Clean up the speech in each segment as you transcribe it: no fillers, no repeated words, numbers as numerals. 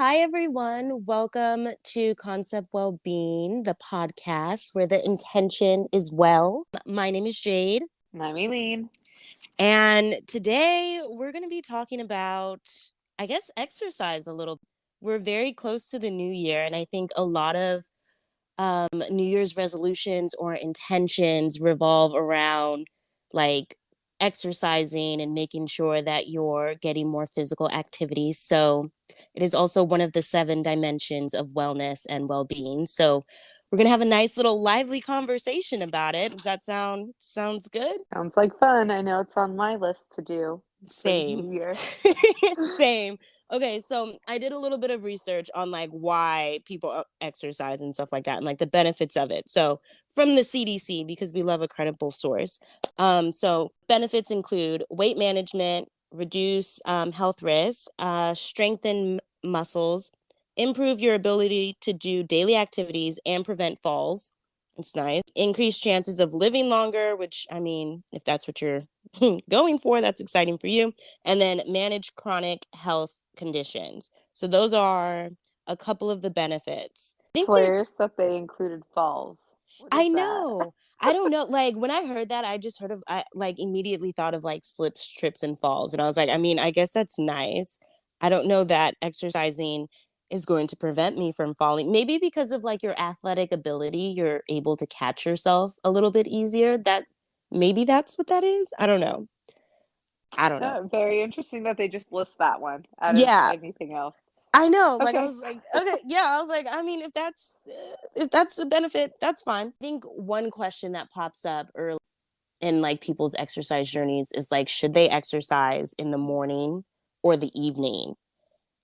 Hi, everyone. Welcome to Concept Wellbeing, the podcast where the intention is well. My name is Jade. I'm Aileen. And today we're going to be talking about, I guess, exercise a little. We're very close to the new year. And I think a lot of New Year's resolutions or intentions revolve around like exercising and making sure that you're getting more physical activities. So it is also one of the 7 dimensions of wellness and well-being. So we're gonna have a nice little lively conversation about it. Does that sounds good? Sounds like fun. I know it's on my list to do for the Same. new year. Same. Okay, so I did a little bit of research on like why people exercise and stuff like that and like the benefits of it. So from the CDC, because we love a credible source. So benefits include weight management, reduce health risks, strengthen muscles, improve your ability to do daily activities and prevent falls. It's nice. Increase chances of living longer, which I mean, if that's what you're going for, that's exciting for you. And then manage chronic health conditions. So those are a couple of the benefits. I It's think there's hilarious that they included falls. What is I that? know. I don't know. Like when I heard that, I just heard of I like immediately thought of like slips, trips, and falls. And I was like, I mean, I guess that's nice. I don't know that exercising is going to prevent me from falling. Maybe because of like your athletic ability, you're able to catch yourself a little bit easier. That maybe that's what that is. I don't know. I don't know. Very interesting that they just list that one out of Yeah, anything else. I know. Like I Okay. was like, okay, yeah. I was like, I mean, if that's a benefit, that's fine. I think one question that pops up early in like people's exercise journeys is like, should they exercise in the morning or the evening?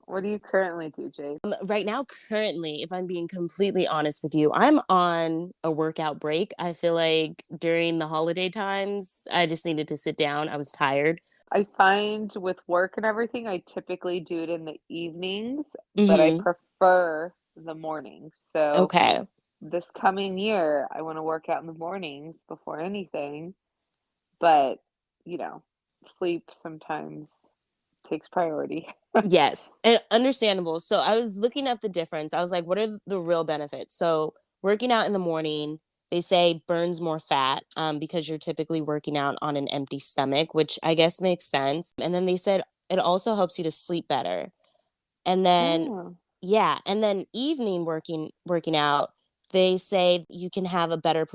What do you currently do, Jade? Right now, currently, if I'm being completely honest with you, I'm on a workout break. I feel like during the holiday times, I just needed to sit down. I was tired. I find with work and everything, I typically do it in the evenings, but I Mm-hmm. prefer the mornings. So Okay. this coming year, I want to work out in the mornings before anything, but you know, sleep sometimes takes priority. Yes, and understandable. So I was looking up the difference. I was like, what are the real benefits? So working out in the morning, they say burns more fat because you're typically working out on an empty stomach, which I guess makes sense. And then they said it also helps you to sleep better. And then Oh, yeah, and then evening working out, they say you can have a better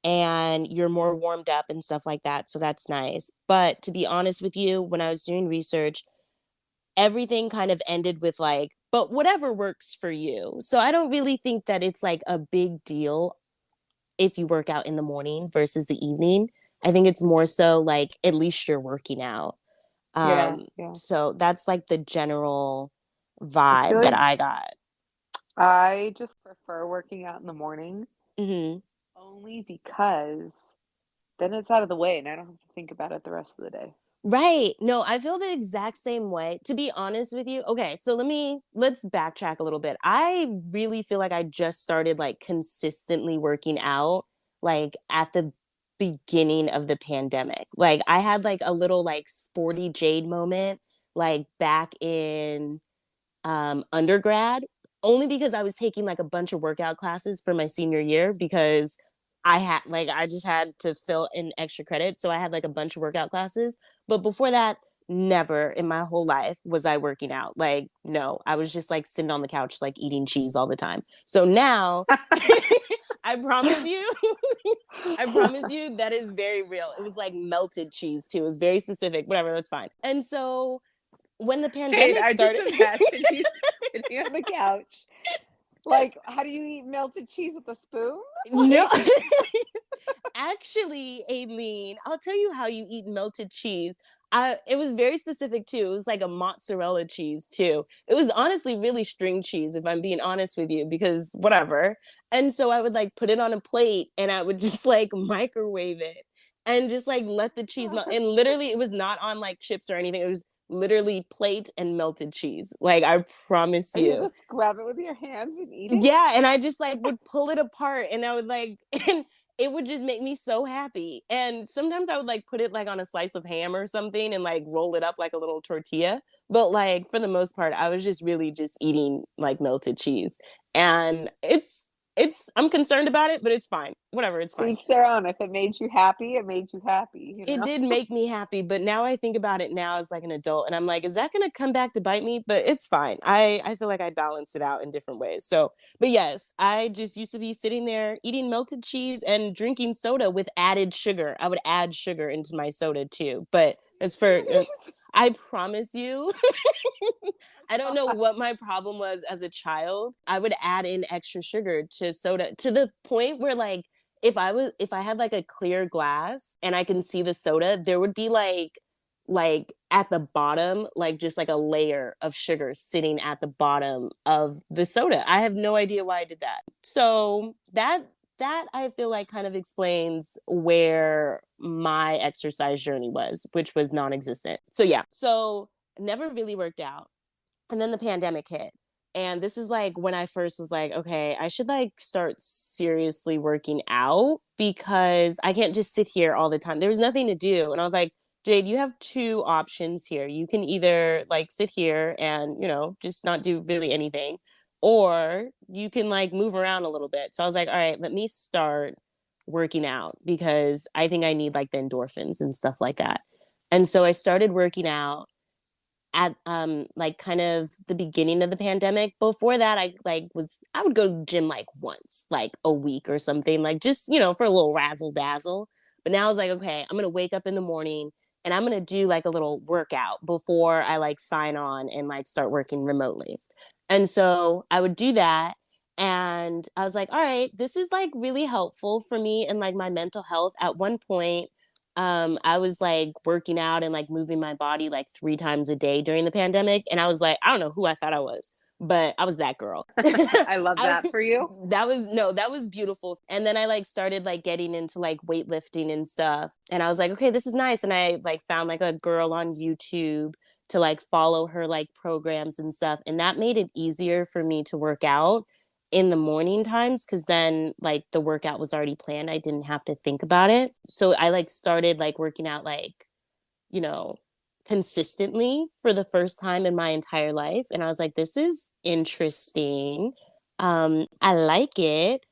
and you're more warmed up and stuff like that. So that's nice. But to be honest with you, when I was doing research, everything kind of ended with like, but whatever works for you. So I don't really think that it's like a big deal if you work out in the morning versus the evening. I think it's more so like at least you're working out. yeah, yeah. So that's like the general I feel vibe that like I got. I just prefer working out in the morning Hmm. only because then it's out of the way and I don't have to think about it the rest of the day. Right. No, I feel the exact same way. To be honest with you, okay, so let's backtrack a little bit. I really feel like I just started like consistently working out like at the beginning of the pandemic. Like I had like a little like sporty Jade moment like back in undergrad only because I was taking like a bunch of workout classes for my senior year because I just had to fill in extra credit. So I had like a bunch of workout classes. But before that, never in my whole life was I working out. Like, no, I was just like sitting on the couch, like eating cheese all the time. So now I promise you, I promise you that is very real. It was like melted cheese too. It was very specific, whatever, that's fine. And so when the Jade, pandemic I just started, imagine you sitting on the couch. Like, how do you eat melted cheese with a spoon? no, Like, actually, Aileen, I'll tell you how you eat melted cheese. It was very specific too. It was like a mozzarella cheese too. It was honestly really string cheese, if I'm being honest with you, because whatever. And so I would like put it on a plate and I would just like microwave it and just like let the cheese melt. And literally, it was not on like chips or anything. It was literally plate and melted cheese. Like I promise and you you. just grab it with your hands and eat it? Yeah, and I just like would pull it apart and I would like and it would just make me so happy. And sometimes I would like put it like on a slice of ham or something and like roll it up like a little tortilla. But like for the most part, I was just really just eating like melted cheese. And it's I'm concerned about it, but it's fine. Whatever, it's To fine. each their own. If it made you happy, it made you happy, you It know? did make me happy, but now I think about it now as like an adult and I'm like, is that going to come back to bite me? But it's fine. I feel like I balanced it out in different ways. So, but yes, I just used to be sitting there eating melted cheese and drinking soda with added sugar. I would add sugar into my soda too. But as for Serious? I promise you, I don't know God. what my problem was as a child. I would add in extra sugar to soda to the point where like if I had like a clear glass and I can see the soda, there would be like at the bottom like just like a layer of sugar sitting at the bottom of the soda. I have no idea why I did that. So that I feel like kind of explains where my exercise journey was, which was non-existent. So yeah. So never really worked out. And then the pandemic hit. And this is like when I first was like, okay, I should like start seriously working out because I can't just sit here all the time. There was nothing to do. And I was like, Jade, you have two options here. You can either like sit here and, just not do really anything, or you can like move around a little bit. So I was like, all right, let me start working out because I think I need like the endorphins and stuff like that. And so I started working out at like kind of the beginning of the pandemic. Before that, I would go to gym like once, like a week or something, like just, for a little razzle dazzle. But now I was like, okay, I'm gonna wake up in the morning and I'm gonna do like a little workout before I like sign on and like start working remotely. And so I would do that. And I was like, all right, this is like really helpful for me and like my mental health. At one point, I was like working out and like moving my body like 3 times a day during the pandemic. And I was like, I don't know who I thought I was, but I was that girl. I love I, that for you. that was no, that was beautiful. And then I like started like getting into like weightlifting and stuff. And I was like, okay, this is nice. And I like found like a girl on YouTube to like follow her like programs and stuff. And that made it easier for me to work out in the morning times because then like the workout was already planned. I didn't have to think about it. So I like started like working out like, you know, consistently for the first time in my entire life. And I was like, this is interesting. I like it.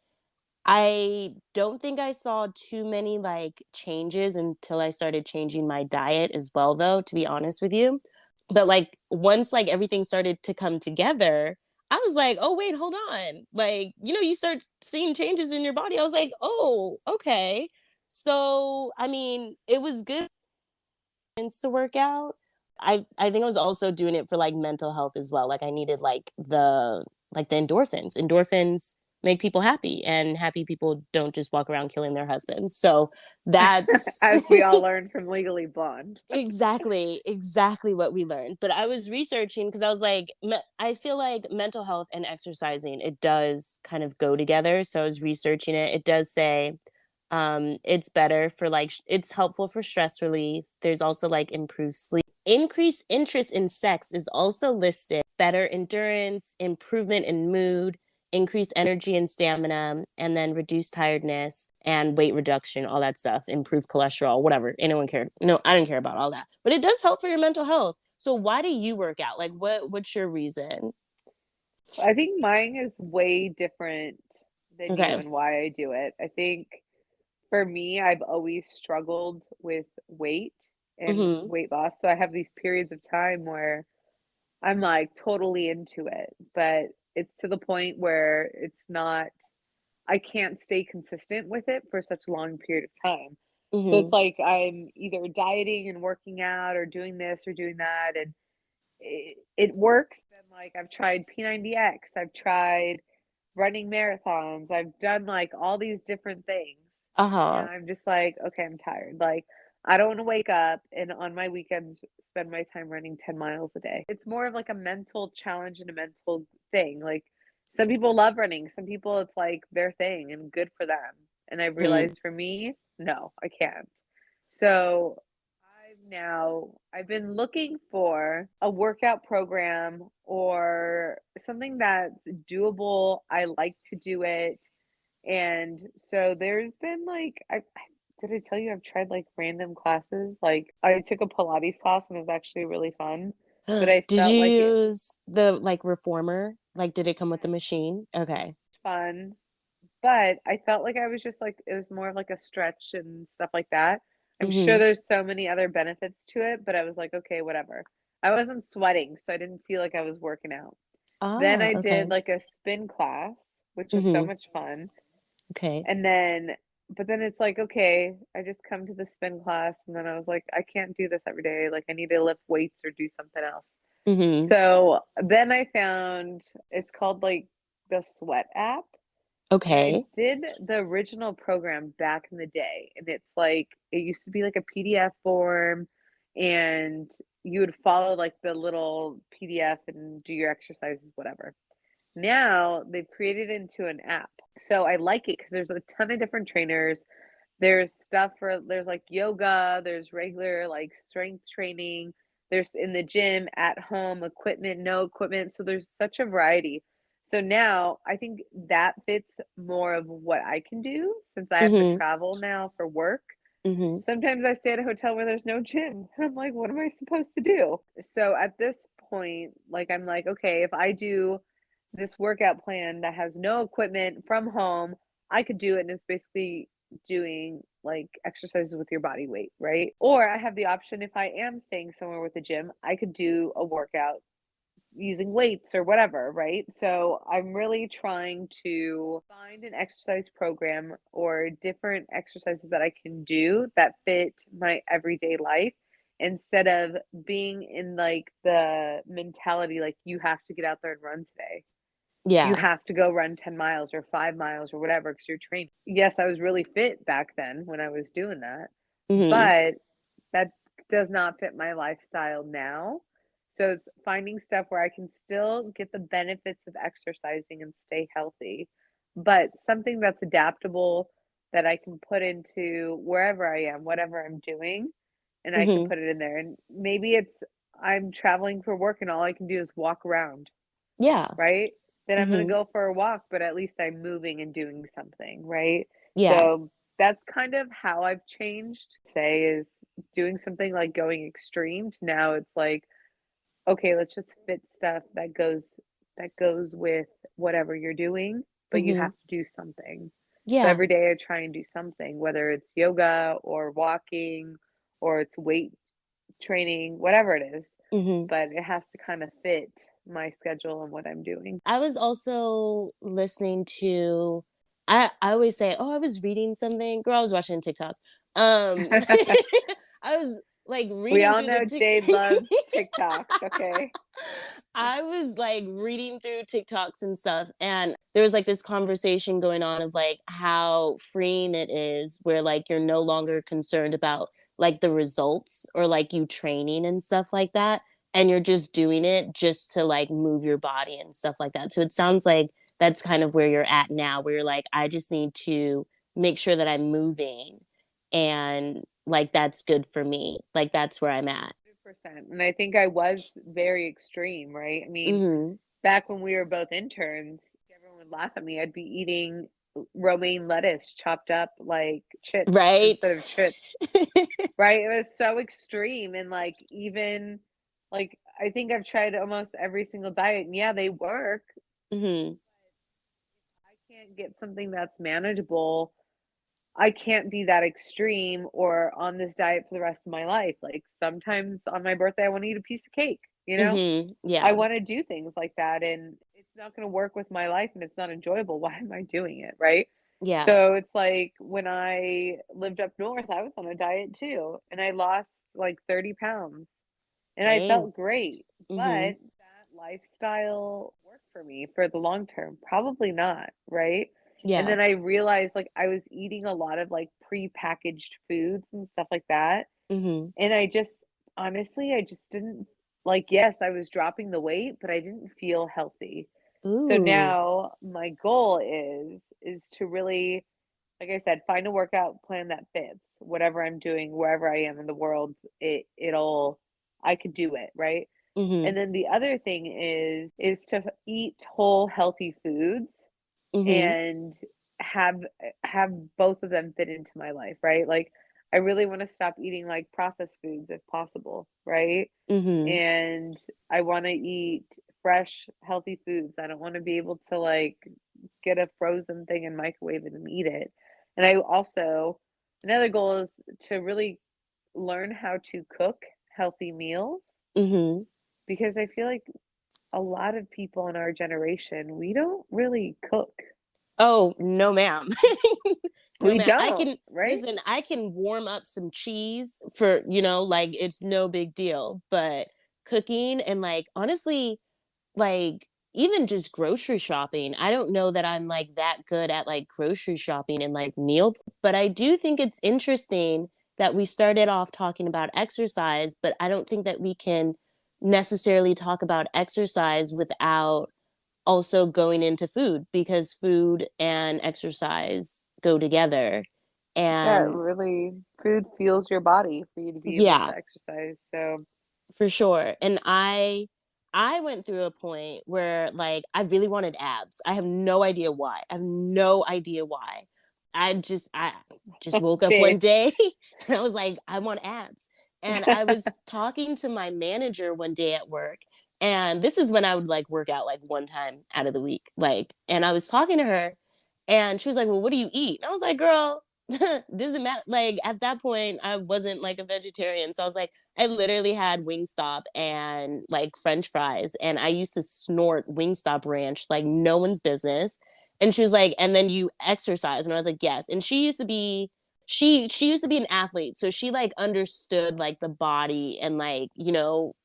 I don't think I saw too many like changes until I started changing my diet as well, though, to be honest with you. But like once like everything started to come together, I was like, oh, wait, hold on. Like, you start seeing changes in your body. I was like, oh, okay. So, I mean, it was good to work out. I think I was also doing it for like mental health as well. Like I needed like the endorphins. Endorphins make people happy and happy people don't just walk around killing their husbands. So that's As we all learned from Legally Blonde. exactly what we learned. But I was researching because I was like I feel like mental health and exercising it does kind of go together. So I was researching it. It does say it's better for like it's helpful for stress relief. There's also like improved sleep. Increased interest in sex is also listed. Better endurance, improvement in mood, increased energy and stamina, and then reduced tiredness and weight reduction, all that stuff, improved cholesterol, whatever. Anyone cared? No, I didn't care about all that. But it does help for your mental health. So why do you work out? Like what's your reason? I think mine is way different than you Okay. and why I do it. I think for me, I've always struggled with weight and Mm-hmm. weight loss. So I have these periods of time where I'm like totally into it, but it's to the point where it's not, I can't stay consistent with it for such a long period of time. So Mm-hmm. it's like I'm either dieting and working out or doing this or doing that. And it works. Then like I've tried P90X, I've tried running marathons, I've done like all these different things. And Uh-huh. I'm just like, okay, I'm tired. Like I don't want to wake up and on my weekends spend my time running 10 miles a day. It's more of like a mental challenge and a mental thing. Like some people love running, some people it's like their thing and good for them. And I Mm-hmm. realized for me, no, I can't. So I've been looking for a workout program or something that's doable. I like to do it. And so there's been like did I tell you I've tried like random classes? Like I took a Pilates class and it was actually really fun. but I Did felt you like it use the, like, reformer? Like, did it come with the machine? Okay. was fun. But I felt like I was just like it was more of like a stretch and stuff like that. I'm sure Mhm. there's so many other benefits to it, but I was like, "Okay, whatever." I wasn't sweating, so I didn't feel like I was working out. Then Ah, I did okay. like a spin class, which was so Mhm. much fun. Okay. And then but then it's like, okay, I just come to the spin class and then I was like, I can't do this every day. Like I need to lift weights or do something else. Mhm. So then I found it's called like the Sweat app. And I Okay. did the original program back in the day, and it's like it used to be like a PDF form, and you would follow like the little PDF and do your exercises, whatever. Now they've created it into an app. So I like it because there's a ton of different trainers. There's stuff for there's like yoga, there's regular like strength training, there's in the gym, at home, equipment, no equipment. So there's such a variety. So now I think that fits more of what I can do since I have to Mhm. travel now for work. Mhm. Sometimes I stay at a hotel where there's no gym. I'm like, what am I supposed to do? So at this point, like I'm like, okay, if I do this workout plan that has no equipment from home, I could do it and it's basically doing like exercises with your body weight, right? Or I have the option if I am staying somewhere with a gym, I could do a workout using weights or whatever, right? So I'm really trying to find an exercise program or different exercises that I can do that fit my everyday life instead of being in like the mentality like you have to get out there and run today. You Yeah. have to go run 10 miles or 5 miles or whatever because you're training. Yes, I was really fit back then when I was doing that, Mhm. but that does not fit my lifestyle now. So it's finding stuff where I can still get the benefits of exercising and stay healthy, but something that's adaptable that I can put into wherever I am, whatever I'm doing, and I can Mhm. put it in there. And maybe it's I'm traveling for work and all I can do is walk around, Yeah. right? Then I'm gonna Mhm. go for a walk, but at least I'm moving and doing something, right? Yeah. So that's kind of how I've changed, say, is doing something like going extreme to now it's like, okay, let's just fit stuff that goes with whatever you're doing, but you have Mhm. to do something. So Yeah. every day I try and do something, whether it's yoga or walking or it's weight training, whatever it is, Mhm. but it has to kind of fit my schedule and what I'm doing. I was also listening to I always say, "Oh, I was reading something." Girl, I was watching TikTok. Um, I was, like, We reading all through the know Tik Jade loves TikToks, okay? I was, like, reading through TikToks and stuff, and there was, like, this conversation going on of, like, how freeing it is where, like, you're no longer concerned about, like, the results or, like, you training and stuff like that, and you're just doing it just to, like, move your body and stuff like that. So it sounds like that's kind of where you're at now, where you're like, "I just need to make sure that I'm moving, and, like, that's good for me." Like, that's where I'm at. 100%. And I think I was very extreme, right? I mean, Mhm. back when we were both interns, everyone would laugh at me. I'd be eating romaine lettuce chopped up like chips Right? instead of chits, right? It was so extreme. And like, even like, I think I've tried almost every single diet, and yeah, they work. Mhm. I can't get something that's manageable. I can't be that extreme or on this diet for the rest of my life. Like sometimes on my birthday, I want to eat a piece of cake, you know? Mhm. I Yeah. want to do things like that and it's not going to work with my life and it's not enjoyable. Why am I doing it? Right. Yeah. So it's like when I lived up north, I was on a diet too and I lost like 30 pounds and I Dang. felt great. But Mhm. that lifestyle worked for me for the long term? Probably not. Right. And Yeah. then I realized like I was eating a lot of like pre-packaged foods and stuff like that. Mhm. And I just honestly, I just didn't like, yes, I was dropping the weight, but I didn't feel healthy. So Ooh. now my goal is to really, like I said, find a workout plan that fits whatever I'm doing, wherever I am in the world. It'll I could do it, right? Mhm. And then the other thing is to eat whole healthy foods Mhm. and have have both of them fit into my life, right? Like I really want to stop eating like processed foods if possible, right? Mhm. And I want to eat fresh, healthy foods. I don't want to be able to like get a frozen thing and microwave it and eat it. And I also, another goal is to really learn how to cook healthy meals Mhm. because I feel like a lot of people in our generation, we don't really cook. Oh, no ma'am. No We ma'am. I don't, can right? listen, I can warm up some cheese for, like it's no big deal, but cooking and like honestly, like even just grocery shopping, I don't know that I'm like that good at like grocery shopping and like but I do think it's interesting that we started off talking about exercise, but I don't think that we can necessarily talk about exercise without also going into food because food and exercise go together. Yeah, And really, food fuels your body for you to be able yeah, to exercise. So, for sure. And I went through a point where like I really wanted abs. I have no idea why. I have no idea why. I just woke up same. one day and I was like, I want abs. And I was talking to my manager one day at work. And this is when I would like work out like one time out of the week. Like, and I was talking to her and she was like, well, what do you eat? And I was like, girl, doesn't matter. Like at that point, I wasn't like a vegetarian. So I was like, I literally had Wingstop and like French fries, and I used to snort Wingstop ranch like no one's business. And she was like, and then you exercise, and I was like, yes. And she used to be an athlete, so she like understood like the body and like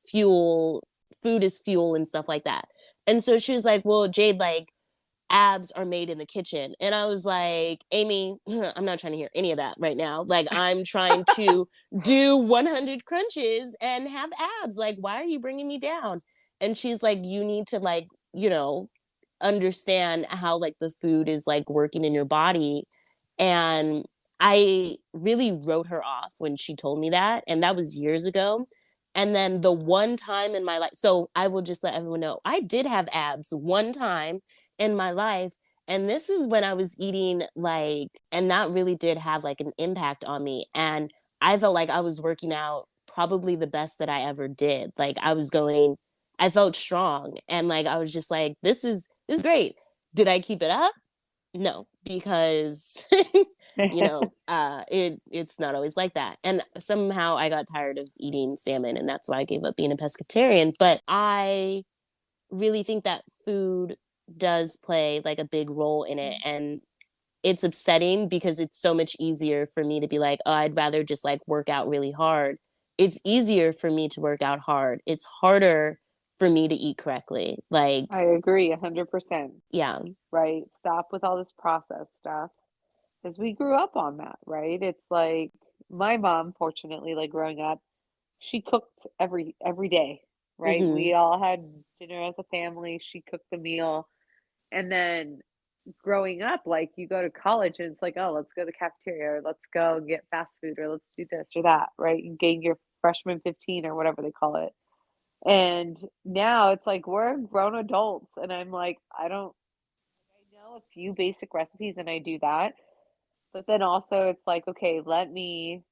fuel, food is fuel and stuff like that. And so she was like, well, Jade, like abs are made in the kitchen. And I was like, Amy, I'm not trying to hear any of that right now. Like, I'm trying to do 100 crunches and have abs. Like, why are you bringing me down? And she's like, you need to, like, understand how, like, the food is, like, working in your body. And I really wrote her off when she told me that. And that was years ago. And then the one time in my life, so I will just let everyone know I did have abs one time in my life. And this is when I was eating like, and that really did have like an impact on me. And I felt like I was working out probably the best that I ever did. Like I felt strong. And like, I was just like, this is great. Did I keep it up? No, because it's not always like that. And somehow I got tired of eating salmon and that's why I gave up being a pescatarian. But I really think that food does play like a big role in it, and it's upsetting because it's so much easier for me to be like, oh, I'd rather just like work out really hard. It's easier for me to work out hard. It's harder for me to eat correctly. Like, I agree 100%, yeah. right? Stop with all this processed stuff because we grew up on that, right? It's like my mom, fortunately, like growing up, she cooked every day, right? Mhm. We all had dinner as a family. She cooked the meal. And then growing up, like you go to college and it's like, oh, let's go to the cafeteria or let's go get fast food or let's do this or that, right? You gain your freshman 15 or whatever they call it. And now it's like we're grown adults and I'm like, I know a few basic recipes and I do that. But then also it's like, okay, let me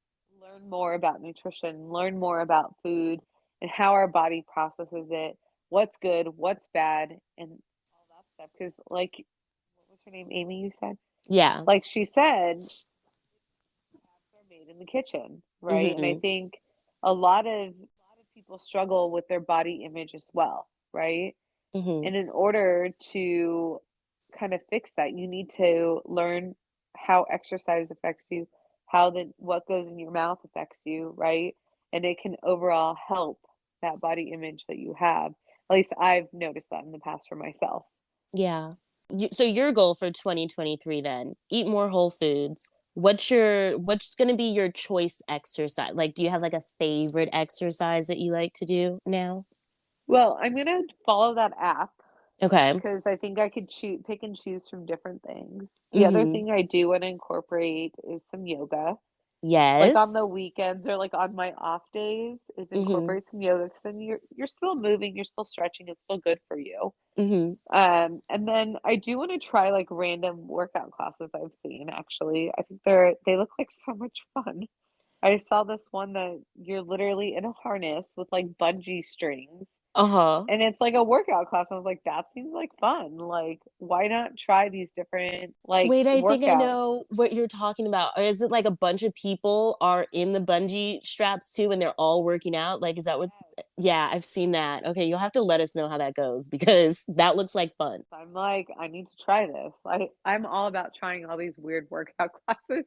learn more about nutrition, learn more about food and how our body processes it, what's good, what's bad, and all that stuff. Because like, what was her name? Amy, you said? Yeah. Like she said, abs are made in the kitchen, right? And I Mhm. think a lot of people struggle with their body image as well, right? Mhm. And in order to kind of fix that, you need to learn how exercise affects you, how the what goes in your mouth affects you, right? And it can overall help that body image that you have. At least I've noticed that in the past for myself. Yeah. So your goal for 2023 then, eat more whole foods. What's going to be your choice exercise? Like, do you have like a favorite exercise that you like to do now? Well, I'm gonna follow that app Okay. because I think I could pick and choose from different things. The other Mhm. thing I do want to incorporate is some yoga. Like on the Yes. weekends or like on my off days is Mhm. incorporate some yoga because then you're still moving, you're still stretching, it's still good for you. Mhm. And then I do want to try like random workout classes I've seen actually. I think they look like so much fun. I saw this one that you're literally in a harness with like bungee strings Uh-huh. and it's like a workout class. I was like, that seems like fun. Like, why not try these different like Wait, I think I workouts? know what you're talking about. Or is it like a bunch of people are in the bungee straps too and they're all working out? Like, is that what? Yeah, I've seen that. Okay, you'll have to let us know how that goes because that looks like fun. I'm like, I need to try this. I'm all about trying all these weird workout classes.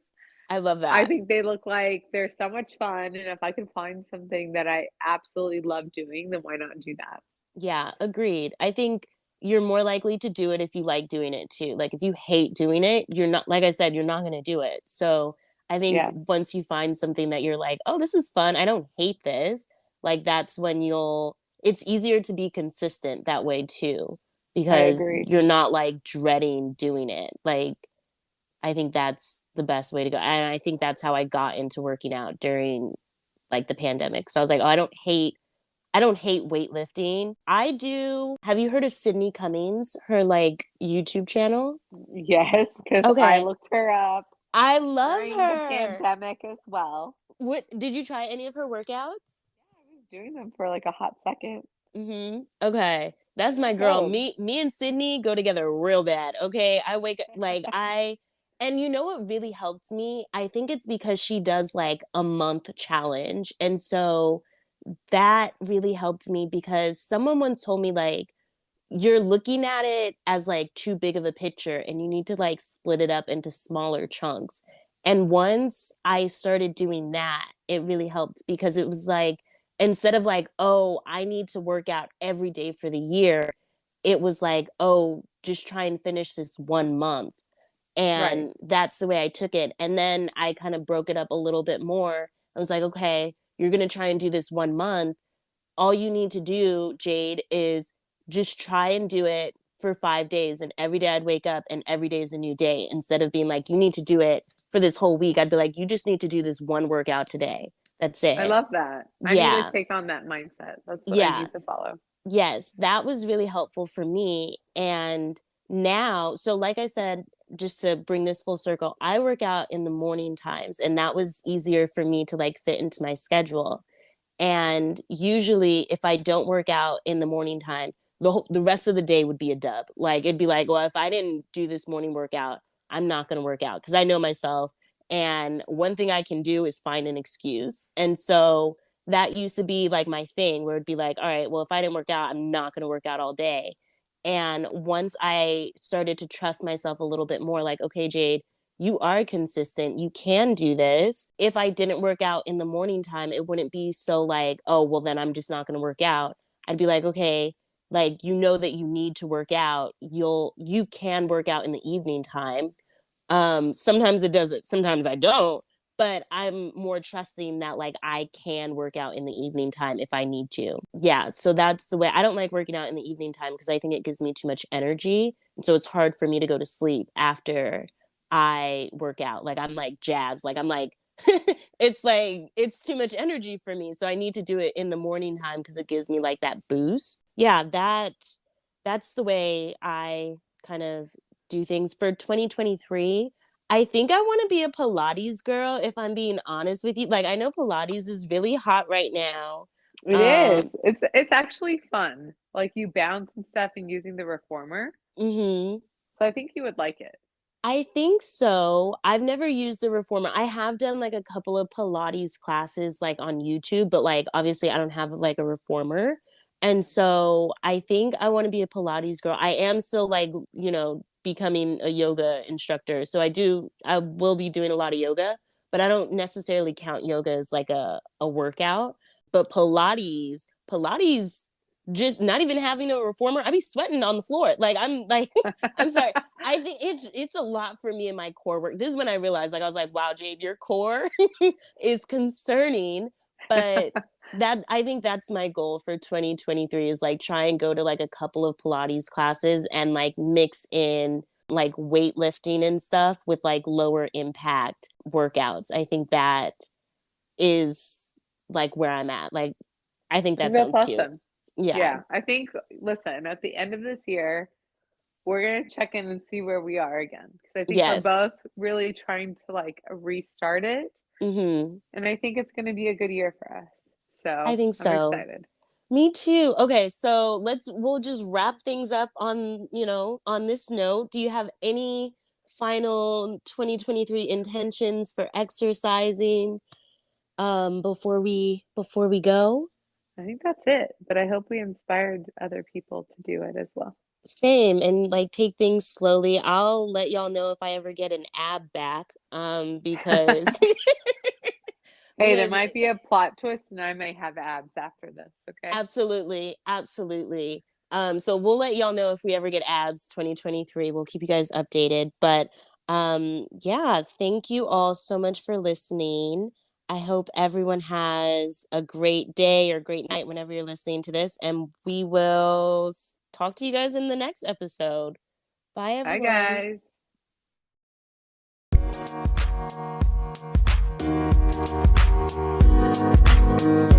I love I that. think they look like they're so much fun, and if I can find something that I absolutely love doing, then why not do that? Yeah, agreed. I think you're more likely to do it if you like doing it too. Like if you hate doing it, you're not like I said, you're not going to do it. So, I think Yeah, once you find something that you're like, "Oh, this is fun. I don't hate this." Like that's when you'll it's easier to be consistent that way too I because agree. you're not like dreading doing it. Like I think that's the best way to go. And I think that's how I got into working out during like the pandemic. So I was like, "Oh, I don't hate weightlifting. I do. Have you heard of Sydney Cummings? Her like YouTube channel? Yes, because I Okay. looked her up I love during the her. pandemic as well. What did you try any of her workouts? I was doing them for like a hot second. Mhm. Okay. That's They're my girl. good. Me and Sydney go together real bad. Okay. I wake up like I and you know what really helps me? I think it's because she does like a month challenge. And so that really helped me because someone once told me like you're looking at it as like too big of a picture and you need to like split it up into smaller chunks. And once I started doing that, it really helped because it was like instead of like, oh, I need to work out every day for the year, it was like, oh, just try and finish this 1 month. Right. And that's the way I took it. And then I kind of broke it up a little bit more. I was like, okay, you're going to try and do this 1 month. All you need to do, Jade, is just try and do it for 5 days. And every day I'd wake up and every day is a new day. Instead of being like, you need to do it for this whole week, I'd be like, you just need to do this one workout today. That's I it. love that. I need to Yeah. take on that mindset. That's what I Yeah. need to follow. Yes. That was really helpful for me. And now, so like I said, just to bring this full circle, I work out in the morning times, and that was easier for me to like fit into my schedule. And usually, if I don't work out in the morning time, the rest of the day would be a dub. Like it'd be like, well, if I didn't do this morning workout, I'm not going to work out because I know myself. And one thing I can do is find an excuse. And so that used to be like my thing where it'd be like, all right, well, if I didn't work out, I'm not going to work out all day. And once I started to trust myself a little bit more, like, okay, Jade, you are consistent. You can do this. If I didn't work out in the morning time, it wouldn't be so like, oh, well, then I'm just not going to work out. I'd be like, okay, like, you know that you need to work out. You can work out in the evening time. Sometimes it doesn't, sometimes I don't, but I'm more trusting that like I can work out in the evening time if I need to. Yeah, so that's the way. I don't like working out in the evening time because I think it gives me too much energy. And so it's hard for me to go to sleep after I work out. Like I'm like jazzed. Like I'm like it's like it's too much energy for me. So I need to do it in the morning time because it gives me like that boost. Yeah, that's the way I kind of do things for 2023. I think I want to be a Pilates girl if I'm being honest with you. Like I know Pilates is really hot right now. It is. Um It's actually fun. Like you bounce and stuff and using the reformer. mhm. So I think you would like it. I think so. I've never used the reformer. I have done like a couple of Pilates classes like on YouTube, but like obviously I don't have like a reformer. And so I think I want to be a Pilates girl. I am still like, becoming a yoga instructor. So I will be doing a lot of yoga, but I don't necessarily count yoga as like a workout. But Pilates just not even having a reformer, I be sweating on the floor. Like I'm like I'm sorry. I think it's a lot for me in my core work. This is when I realized, like, I was like, wow, Jade, your core is concerning. But that I think that's my goal for 2023 is like try and go to like a couple of Pilates classes and like mix in like weightlifting and stuff with like lower impact workouts. I think that is like where I'm at. Like, I think I think that that's sounds cute. awesome. Yeah. Yeah, I think, listen, at the end of this year, we're gonna check in and see where we are again. Because I think we're Yes. both really trying to like restart it. Mhm. And I think it's gonna be a good year for us. I So, think I'm so. excited. Me too. Okay, so we'll just wrap things up on, on this note. Do you have any final 2023 intentions for exercising before we go? I think that's it, but I hope we inspired other people to do it as well. Same, and like take things slowly. I'll let y'all know if I ever get an ab back because Hey, there because might be a plot twist and I may have abs after this, okay? absolutely, absolutely. So we'll let y'all know if we ever get abs 2023. We'll keep you guys updated. But yeah, thank you all so much for listening. I hope everyone has a great day or great night whenever you're listening to this. And we will talk to you guys in the next episode. Bye, Bye, everyone. guys.